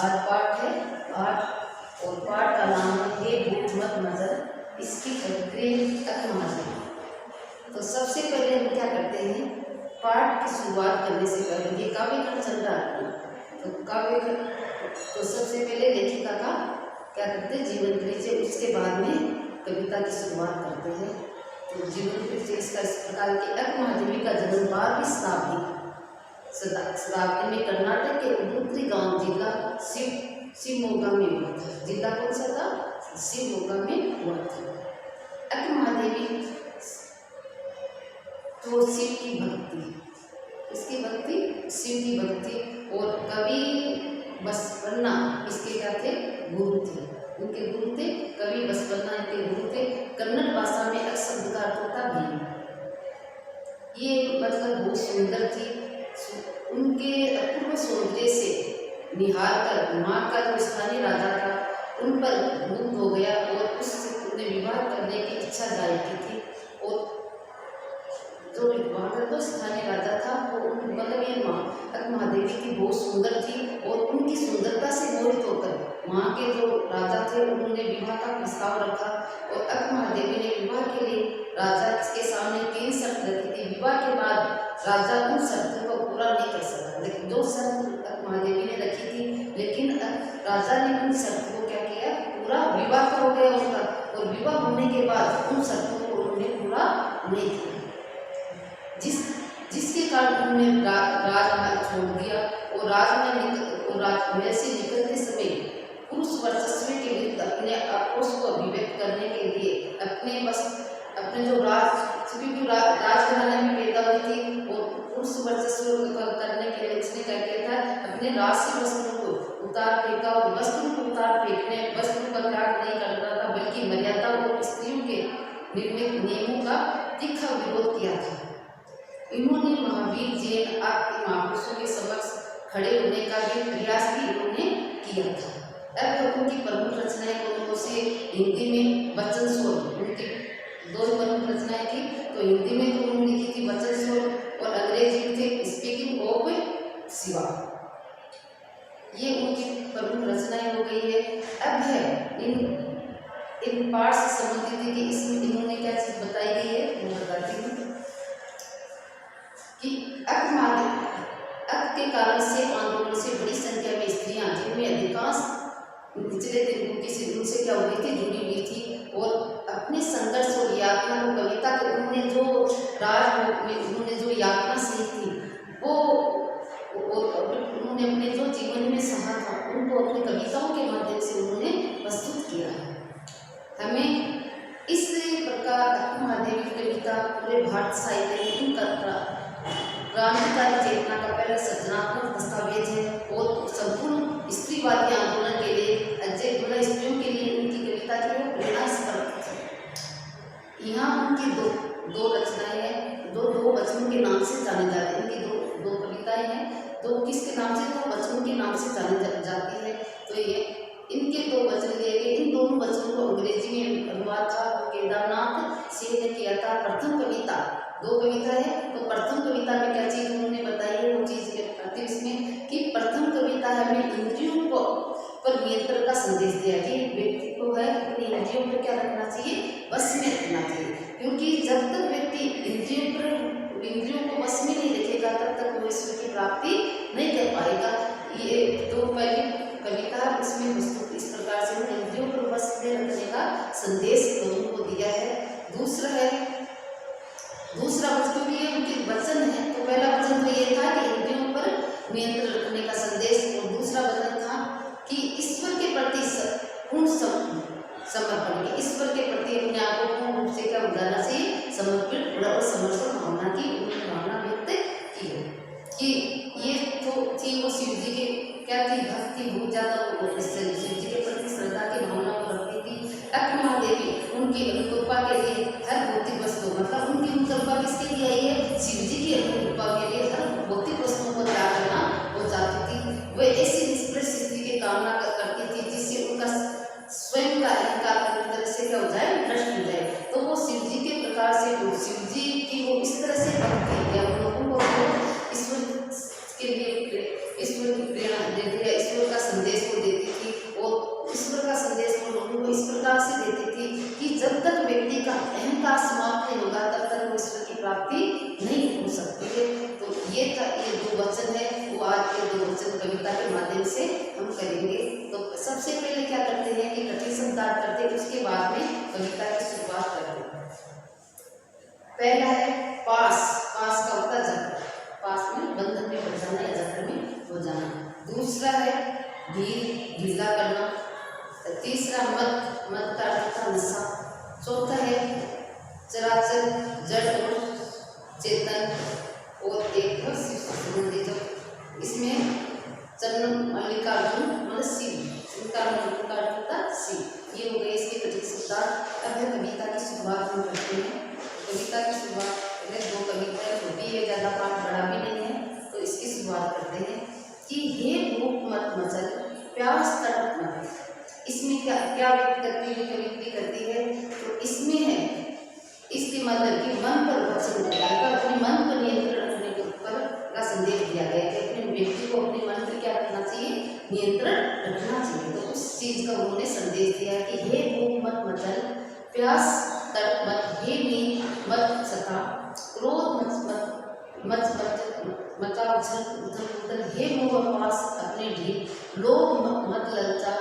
आज पाठ है 8 और पाठ का नाम है भूख मत नजर इसकी तकमाजी। तो सबसे पहले हम क्या करते हैं, पाठ की शुरुआत करने से पहले ये काव्य खंड चल रहा है तो काव्य तो सबसे पहले लेखिका का क्या करते हैं जीवन परिचय, उसके बाद में कविता की शुरुआत करते हैं। तो जीवन परिचय इसका इस प्रकार की अकमादेवी का जन्म 12वीं शताब्दी में कर्नाटक के उदुत्री गांव जिला शिवमोगा में हुआ था। जिला कौन सा था? शिवमोगा में हुआ था। अकमादेवी तो शिव की भक्ति, इसकी भक्ति शिव की भक्ति, और कवि बसवन्ना इसके क्या थे? गुरु थे। उनके गुरु थे कवि बसवन्ना, इनके गुरु थे। कन्नड़ भाषा में एक शब्द का अर्थ होता भी। ये मतलब बहुत सुंदर थी। उनके अपूर्व सौंदर्य से निहार कर माँ का जो स्थानीय राजा था उन पर मुग्ध हो गया और उससे उन्हें विवाह करने की इच्छा जाहिर की थी। और जो वहाँ का तो स्थानीय राजा था वो मतलब ये माँ अकमादेवी की बहुत सुंदर थी और उनकी सुंदरता से मोहित होकर वहाँ के जो राजा थे उन्होंने विवाह का प्रस्ताव रखा। और अकमादेवी ने विवाह के लिए राजा के सामने 3 शर्त रखी थी। विवाह के बाद राजा उन शर्तों को पूरा नहीं कर सका, लेकिन 2 शर्त अकमादेवी ने रखी थी, लेकिन राजा ने उन शर्तों को क्या किया? पूरा विवाह तो हो गया उनका, और विवाह होने के बाद उन शर्तों को उन्होंने पूरा नहीं किया, जिसके कारण उन्होंने राजमहल छोड़ दिया। और राजमहल से निकलते समय पुरुष वर्चस्व के विरुद्ध अपने आक्रोश को अभिव्यक्त करने के लिए अपने जो राजघराने में पैदा हुई थी और पुरुष वर्चस्व करने के लिए उसने क्या किया था? अपने राष्ट्रीय वस्त्रों को उतार फेंका, और वस्त्रों को उतार फेंकने वस्त्रों पर त्याग नहीं करना था, बल्कि मर्यादा और स्त्रियों के निर्मित नियमों का तीखा विरोध किया था। इन्होंने महावीर जैन आदि महापुरुषों के समक्ष खड़े होने का भी प्रयास भी इन्होंने किया था। अब उनकी प्रमुख रचनाएं कौन से? हिंदी में वचन स्वर, उनकी 2 प्रमुख रचनाएं थी। तो हिंदी में तो उन्होंने लिखी थी वचन स्वर, और अंग्रेजी में थे स्पीकिंग ऑफ शिवा। ये उनकी प्रमुख रचनाएं हो गई है। अब है इन पाठ से संबंधित है कि इसमें इन्होंने क्या चीज बताई गई है, वो बताती हूँ कि अक के कारण से आंदोलन से बड़ी संख्या में स्त्रियां, जिनमें अधिकांश निचले तिब्बती से उनसे क्या हुई थी? जुड़ी हुई थी, और अपने संघर्ष और यातना को कविता के उन्होंने जो यातना सही थी वो उन्होंने अपने जो जीवन में सहा था उनको अपनी कविताओं के माध्यम से उन्होंने प्रस्तुत किया है। हमें इस प्रकार अकमादेवी की कविता पूरे भारत साहित्य में इनका क्रांतिकारी चेतना का पहला सृजनात्मक दस्तावेज है, और संपूर्ण स्त्रीवादी आंदोलन के लिए अजय स्त्रियों के लिए उनकी कविता की वो प्रेरणा स्पष्ट है। यहाँ उनकी दो रचनाएं हैं, दो वचनों के नाम से जाने जाते हैं। इनकी दो कविताएं हैं, तो किसके नाम से? 2 वचनों के नाम से जाने जाती है। तो ये इनके 2 वचन दिए गए। इन दोनों वचनों को अंग्रेजी में अनुवाद था केदारनाथ सिंह ने किया था। प्रथम कविता 2 कविता है, तो प्रथम कविता में क्या चीज उन्होंने बताई है? वो चीज बताती इसमें कि प्रथम कविता हमें इंद्रियों को पर नियंत्रण का संदेश दिया कि व्यक्ति को है अपनी इंद्रियों पर क्या रखना चाहिए? बस में रखना चाहिए, क्योंकि जब तक व्यक्ति इंद्रियों को बस में नहीं रखेगा तब तक वो ईश्वर की प्राप्ति नहीं कर पाएगा। ये तो पहली कविता इसमें प्रस्तुत इस प्रकार से उन्होंने इंद्रियों पर बस में रखने का संदेश लोगों को दिया है। दूसरा वस्तु भी उनके वचन है। तो पहला वचन तो ये था कि इंद्रियों पर नियंत्रण रखने का संदेश, और दूसरा वचन था कि ईश्वर के प्रति पूर्ण समर्पण के, ईश्वर के प्रति अपने आप को पूर्ण रूप से क्या उदाहरण से समर्पित और समर्पण भावना की भावना व्यक्त की है। कि ये तो थी वो शिव जी के क्या थी? भक्ति बहुत ज्यादा शिव जी के प्रति श्रद्धा की भावना को रखती थी। अकमादेवी उनकी अनुकंपा के लिए हर भौतिक वस्तु मतलब उनकी अनुकंपा किसके लिए आई है? शिव जी कविता के माध्यम से हम करेंगे। तो सबसे पहले क्या करते हैं कि कठिन शब्दार्थ करते हैं, उसके बाद में कविता की शुरुआत करते हैं। पहला है पास। पास का होता जकड़, पास में बंधन में हो जाना या जकड़ में हो जाना। दूसरा है ढील, ढीला करना। तीसरा मत, मत का अर्थ होता नशा। चौथा है चराचर, जड़ और चेतन। और एक है शिव से संबंधित, इसमें चरण मल्लिकार्जुन मतलब शिव, इनका मल्लिकार्जुन होता शिव। ये हो गए इसके कठिन शब्दार्थ। अब है कविता की शुरुआत हम करते हैं। कविता की शुरुआत पहले दो कविताएं छोटी है, ज़्यादा पाठ बड़ा भी नहीं है, तो इसकी शुरुआत करते हैं कि हे भूख मत मचल प्यास तड़प मत। इसमें क्या क्या व्यक्त करती है कवित्री करती है, तो इसमें है इसके मतलब कि मन पर वचन दिया है, अपने मन पर नियंत्रण रखने के ऊपर का संदेश दिया गया है कि अपने व्यक्ति को अपने मन पर क्या रखना चाहिए, नियंत्रण रखना चाहिए। तो उस चीज का उन्होंने संदेश दिया है कि हे भूख मत मचल प्यास तड़प मत, हे नींद मत सता, क्रोध मत मचा उछल उथल, हे मोह पास अपने ढील, लोभ मत ललचा,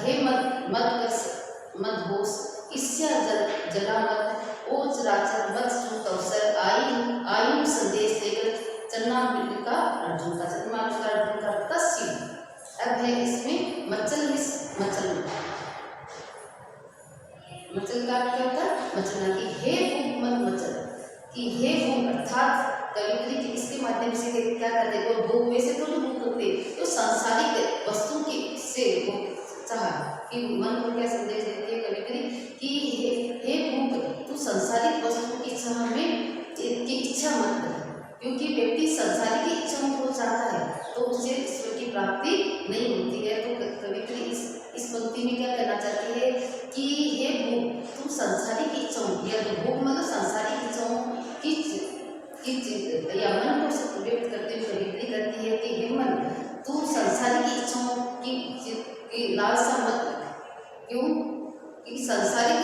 हे मत होश, ईर्ष्या जला मत, ओ चराचर मत छूट अवसर, आयु संदेश देकर चन्ना मल्लिका अर्जुन का, चन्ना मल्लिका अर्जुन का अर्थ शिव। अब है इसमें मचल मचल, मचल का क्या होता है, मचलना। की हे भूख मत मचल, कि हे भूख अर्थात कवित्री के इसके माध्यम से क्या करते हैं, वो भूख वैसे तो भूख करते, तो सांसारिक वस्तु की से वो चाह कि मन को क्या संदेश देती है कवित्री कि हे भूख तू सांसारिक वस्तु की इच्छा में की इच्छा मत कर, क्योंकि व्यक्ति संसारिक की इच्छाओं को चाहता है तो उसे ईश्वर की प्राप्ति नहीं होती है। तो कवित्री इस पंक्ति में क्या कहना चाहती है कि हे भूख तू संसारिक इच्छाओं, या तो भूख मतलब संसारिक इच्छाओं की या मन को व्यक्त करते हुए कवित्री करती है कि हे मन तू संसारिक इच्छाओं की लालसा मत, क्यों कि संसारिक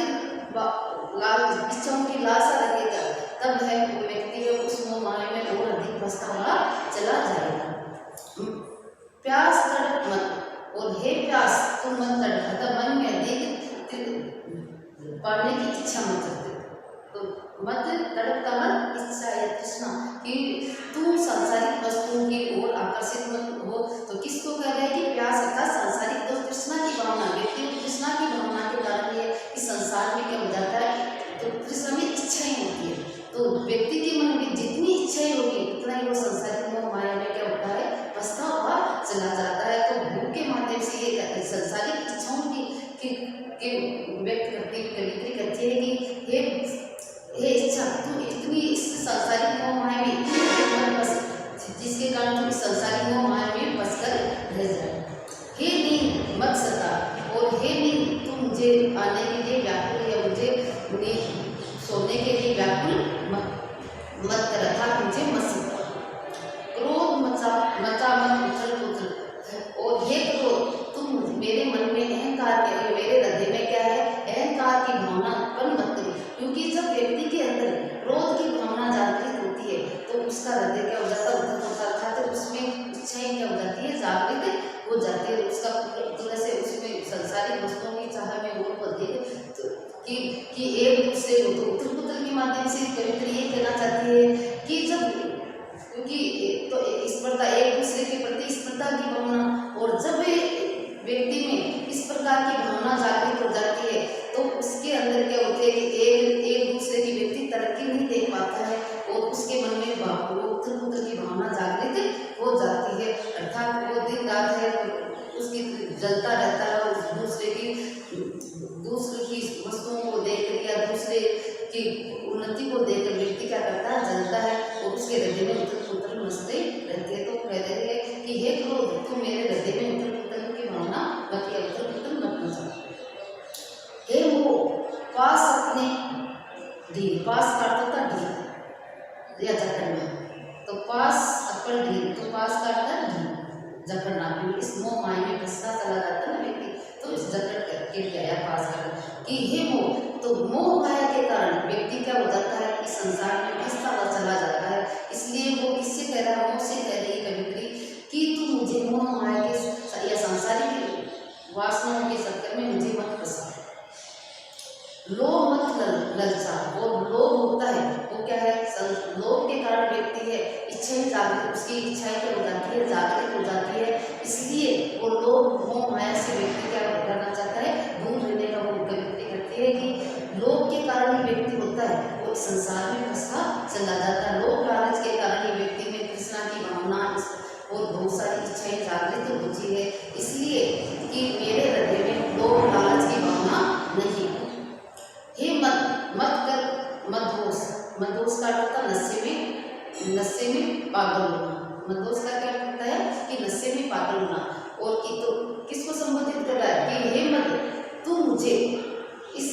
इच्छाओं की लालसा रखेगा तब है वो व्यक्ति है उस मोह माया में और अधिक फंसता हुआ चला जाएगा। प्यास तड़प मत, और हे प्यास तुम मत तड़प, अतः मन में अधिक पाने की इच्छा मत करते, तो मत तड़प का मत इच्छा या तृष्णा कि तुम सांसारिक वस्तुओं की ओर आकर्षित मत हो। तो किसको कह रहे हैं कि प्यास अर्थात सांसारिक तो तृष्णा की भावना, व्यक्ति को तृष्णा की भावना के कारण ये इस संसार में क्या हो जाता है, तो तृष्णा में इच्छाएं होती है, तो व्यक्ति के मन में जितनी इच्छाएं होगी उतना ही वो संसारिक मोह माया में क्या होता है, फंसता हुआ चला जाता है। तो भूख के माध्यम से ये संसारिक इच्छाओं की व्यक्त करती कवित्री कहती है कि हे इच्छा तू इतनी इस संसारिक मोह माया में इतनी फंस, जिसके कारण तू इस संसारिक मोह माया में फंसकर रह जाए। हे नींद मत सता, और हे नींद तू मुझे आने के लिए व्याकुल या मुझे सोने के लिए व्याकुल मत कर, अर्थात मुझे मत सता। क्रोध मचा मत उछल, और हे क्रोध तुम मेरे मन में अहंकार के, मेरे हृदय में क्या है, अहंकार की भावना उत्पन्न मत करो, क्योंकि जब व्यक्ति के अंदर क्रोध की भावना जागृत होती है तो उसका हृदय क्या हो जाता है, उद्धत होता है, तो उसमें इच्छाएं क्या हो जाती है, जागृत हो जाती है, उसका पूरा से उसमें संसारिक वस्तुओं की चाह में वो होती है कि एक दूसरे को तो उथल पुथल के माध्यम से कवित्री ये कहना चाहती है कि जब, क्योंकि तो स्पर्धा, एक दूसरे के प्रति स्पर्धा की भावना, और जब व्यक्ति में इस प्रकार की भावना जागृत हो जाती है तो उसके अंदर क्या होती है कि एक दूसरे की व्यक्ति तरक्की नहीं देख पाता है और उसके मन में उथल पुथल की भावना जागृत हो जाती है, अर्थात वो दिन रात है उसकी जलता रहता है, और दूसरे की वस्तुओं को देखकर या दूसरे की उन्नति को देखकर व्यक्ति क्या करता है, जलता है, और उसके हृदय में उथल पुथल मचते रहती है। तो कह रहे हैं कि हे क्रोध तुम मेरे हृदय में उथल पुथल की भावना मत, या उथल पुथल मत मचा। हे वो पास अपने ढील, पास काटता ढील या जकड़ना, तो पास अपन ढील, तो पास काटता ढील जकड़ना, इस मोह माया में फंसता चला जाता है ना व्यक्ति, तो इस जकड़ करके गया पास कर कि हे मोह, तो मोह माया के कारण व्यक्ति क्या हो जाता है कि संसार में फंसता हुआ चला जाता है। इसलिए वो किससे कह रहा है, मोह से कह रही है कवित्री कि तू मुझे मोह माया के या सांसारिक वासनाओं के चक्कर में मुझे मत फंसा। लोभ मत ललचा। और लोभ होता है वो क्या है, लोभ के कारण व्यक्ति है इच्छाएं जागृत, उसकी इच्छाएं क्या हो जाती है, जागृत हो जाती है। इसलिए वो लोभ मोह माया से व्यक्ति क्या करना चाहता है, दूर रहने का वो व्यक्ति करती है कि लोभ के कारण ही व्यक्ति होता है वो संसार में फंसता चला जाता है। लोभ लालच के कारण ही व्यक्ति में तृष्णा की भावना और बहुत सारी इच्छाएं जागृत होती है। इसलिए कि मेरे हृदय में लोभ लालच की भावना नहीं। हे मत कर मदहोश। मदहोश का अर्थ होता है नशे में पागल होना। मदहोश का क्या होता है कि नशे में पागल होना। और कि तो किसको संबोधित कर रहा है कि हे मत तू मुझे इस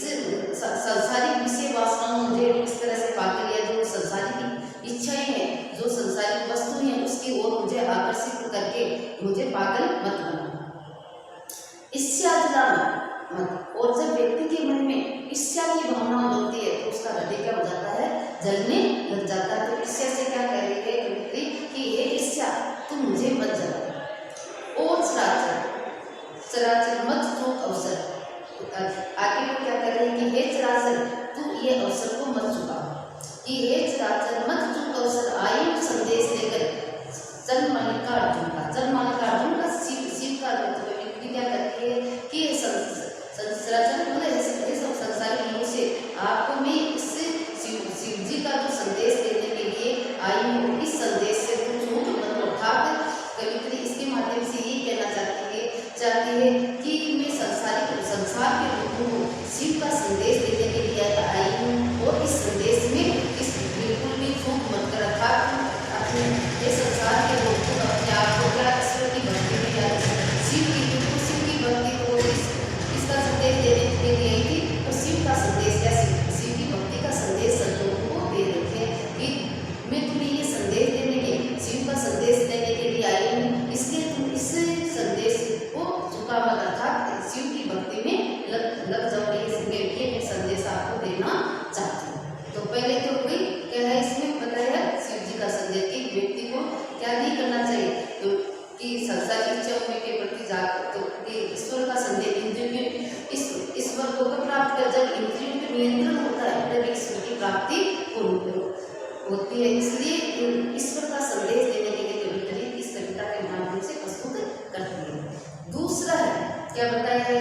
संसारिक विषय वासनाओं मुझे इस तरह से पागल, या जो संसारिक इच्छाएं हैं, जो संसारिक वस्तु हैं उसकी ओर मुझे आकर्षित करके मुझे पागल मत बना। ईर्ष्या मत। और जब व्यक्ति के मन में ईर्ष्या की भावना होती है तो उसका हृदय क्या हो जाता है, जलने लग जाता है। तो ईर्ष्या से क्या कह रही है कवित्री कि हे ईर्ष्या तू मुझे मत जला। और चराचर मत चूक अवसर। आगे वो क्या कर रहे हैं कि हे चराचर तू ये अवसर को मत चुका, कि हे चराचर मत चूक अवसर। आयु संदेश लेकर जनमालिका अर्जुन का शिव का क्या करती है कि सब संसारिक लोगों से आपको मैं इस शिव जी का जो संदेश देने के लिए आई हूँ, इस संदेश से तुम झूठ मत। अर्थात कवित्री इसके माध्यम से ये कहना चाहती है कि मैं संसार के लोगों को शिव का संदेश देने के लिए आई हूँ और इस संदेश में इस बिल्कुल भी झूठ मत कर। अर्थात ये संसार के लोगों को अपने आप को क्या ईश्वर की भक्ति में या शिव की भक्ति को इसका संदेश देने के लिए आई थी। तो शिव का संदेश या शिव की भक्ति का संदेश संतों को दे रखे कि मैं तुम्हें ये संदेश देने के शिव का संदेश देने के लिए आई हूँ, इसलिए तुम इस संदेश को झुका मत। अर्थात शिव की भक्ति में लग जाओ। ये मैं संदेश आपको देना चाहती हूँ। तो पहले तो कोई क्या है इसमें बताया शिव जी का संदेश कि व्यक्ति को क्या नहीं करना चाहिए, तो कि संसारिक इच्छाओं के प्रति जागरूक, तो कि ईश्वर का संदेश ईश्वर को प्राप्त कर जब इंद्रियों पे नियंत्रण होता है तब ईश्वर की प्राप्ति होती है। इसलिए ईश्वर का संदेश देने के लिए कवित्री इस कविता के माध्यम से प्रस्तुत करती है। दूसरा है क्या बताया है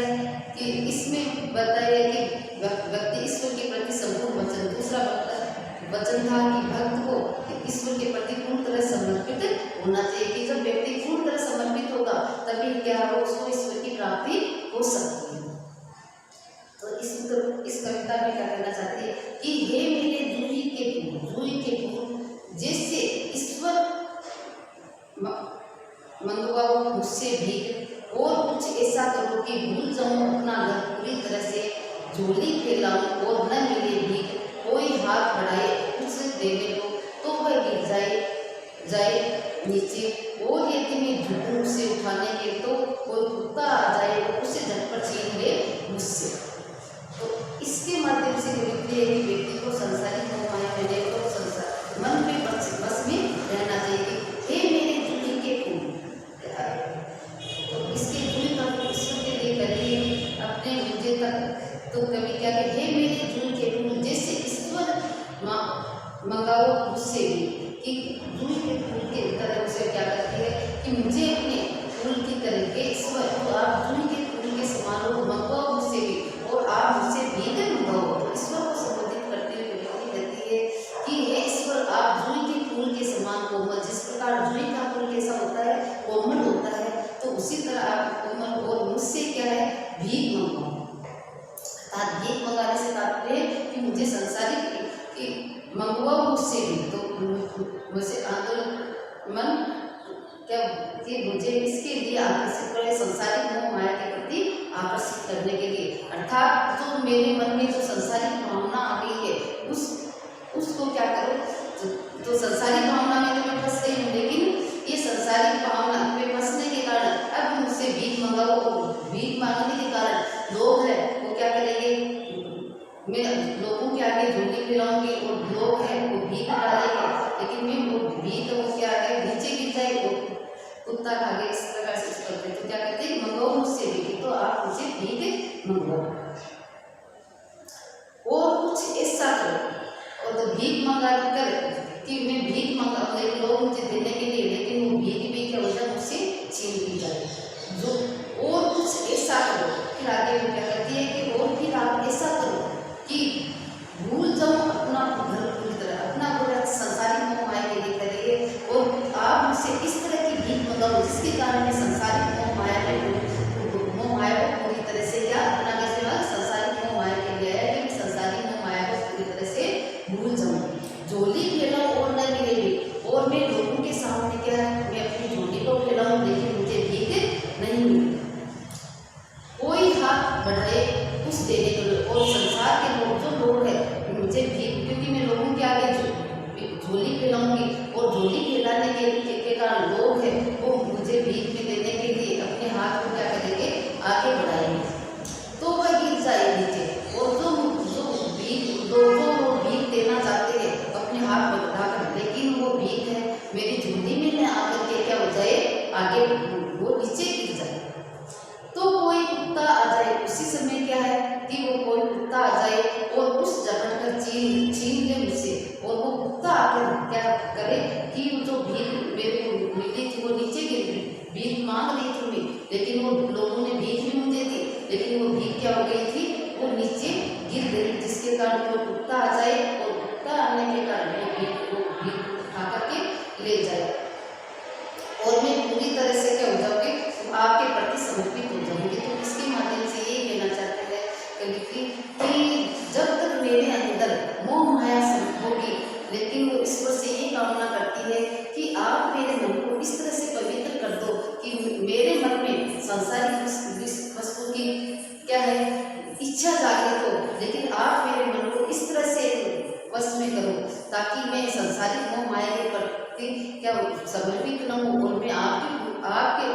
कि इसमें बताया कि व्यक्ति ईश्वर के प्रति संपूर्ण वचन। दूसरा वचन था कि भक्त को ईश्वर के प्रति पूर्ण तरह समर्पित होना चाहिए, कि जब व्यक्ति पूर्ण तरह समर्पित होगा तभी क्या हो उसको ईश्वर की प्राप्ति हो सकती है। तो इस कविता में क्या कहना चाहती है कि हे मेरे जूही के फूल जैसे ईश्वर मंगवाओ मुझसे भीख, और कुछ ऐसा करो कि भूल जाऊं अपना घर पूरी तरह से, झोली फैलाऊं और न मिले भीख, कोई हाथ बढ़ाए कुछ देने को तो वह गिर जाए नीचे, और यदि मैं झुकूं उसे उठाने के तो कोई कुत्ता आ जाए उसे झटपट छीन ले मुझसे। तो इसके माध्यम से कवित्री है कि व्यक्ति को संसारिक मोहमाया पहले तो संसार मन में बस में रहना चाहिए। हे मेरे जूही के फूल, तो इसके जूही का ईश्वर के लिए करिए अपने मुझे तक। तो कवि क्या कहते हे मेरे जूही के फूल जैसे ईश्वर मंगाओ मुझसे भी, कि जूही के फूल के तरह उसे क्या करती है कि मुझे अपने फूल की तरह के ईश्वर, तो आप जूही के फूल के समान हो मंगवाओ मुझसे भी और आप मुझसे भीख मंगाओ। तो ईश्वर को संबोधित करते हुए कवित्री कहती है कि हे ईश्वर आप जूही के फूल के समान कोमल, जिस प्रकार जूही का फूल कैसा होता है कोमल होता है, तो उसी तरह आप कोमल और मुझसे क्या है भीख मंगाओ। अर्थात भीख मंगाने से तात्पर्य कि मुझे संसारिक मंगवाओ मुझसे भी, तो मुझे आंदोलन मन क्या कि मुझे इसके लिए आकर्षित करे, संसारिक मोह माया के प्रति आकर्षित करने के लिए। अर्थात जो मेरे मन में जो संसारिक भावना आ गई है उसको क्या करो, तो संसारिक भावना में तो मैं फंस गई हूँ, लेकिन ये संसारिक भावना में फंसने के कारण अब मुझसे भीख मंगाओ, और भीख मांगने के कारण लोग है वो क्या करेंगे, मैं लोगों के आगे झोली फैलाऊंगी और लोग हैं वो भीख डालेंगे, लेकिन मैं वो भीख वो क्या है नीचे गिर जाए वो कुत्ता खा गए। भीख मंगवाओ और कुछ ऐसा करो। और तो भीख मंगा कर कि मैं भीख मंगा लोग मुझे देने के लिए, लेकिन वो भीख भी क्या हो जाए मुझसे छीन ली जाए। जो और कुछ ऐसा करो, फिर आगे वो क्या कहती है कि और फिर आप ऐसा करो कि भूल जाओ अपना घर पूरी तरह, अपना पूरा संसारिक मोह माया के लिए करिए और आप मुझसे इस तरह की भीख मंगाओ जिसके कारण मैं संसारिक मोह माया को पूरी तरह से क्या अपना कैसे संसारिक मोह माया के लिए है कि मैं संसारिक मोह माया को पूरी तरह से भूल जाऊँ। झोली फैलाऊं और न मिले भी, और मैं लोगों के सामने क्या है मैं अपनी झोली को फैलाऊं लेकिन मुझे भीख नहीं मिली। कोई हाथ बढ़ाए कुछ देने के लिए, और संसार के लोग जो लोग हैं मुझे भीख, क्योंकि मैं लोगों के आगे झोली फैलाऊंगी और झोली फैलाने के कारण लोग हैं वो मुझे भीख में देने के लिए अपने हाथ को क्या करेंगे आगे बढ़ाएंगे, तो वह गिर जाए नीचे। और जो भीख देना चाहते हैं अपने हाथ में बढ़ाकर, लेकिन वो भीख है मेरी झोली में न आकर के क्या हो जाए आगे वो नीचे गिर जाए। तो कोई कुत्ता आ जाए, उसी समय क्या है कि वो कोई कुत्ता आ जाए और उस जगह कर छीन ले मुझसे, और वो कुत्ता आकर क्या करे कि जो भीख मेरे को मिली थी वो नीचे गिर गई। भीख मांग रही थी मैं, लेकिन वो लोगों ने भीख भी मुझे दी, लेकिन वो भीख क्या हो गई थी वो नीचे गिर गई, जिसके कारण वो कुत्ता आ जाए और कुत्ता आने के कारण वो भीख उठा करके ले जाए और मैं पूरी तरह से क्या हो जाऊँगी आपके प्रति समर्पित हो जाऊँगी। तो इसके माध्यम से ये कहना चाहते हैं कि जब तक मेरे अंदर मोह माया होगी, लेकिन वो ईश्वर से ये कामना करती है कि आप मेरे मन को इस तरह से पवित्र कर दो कि मेरे मन में सांसारिक वस्तु की क्या है इच्छा जागृत हो, लेकिन आप मेरे मन को इस तरह से वश में करो ताकि मैं संसारिक मोह माया के प्रति क्या समर्पित न हूँ और मैं आपके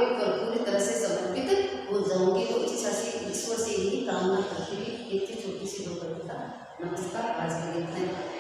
ऊपर पूरी तरह से समर्पित हो जाऊंगी। तो इच्छा से ईश्वर से यही कामना करती हुई एक छोटी सी दो कविता। नमस्कार, आज के लिए इतना ही।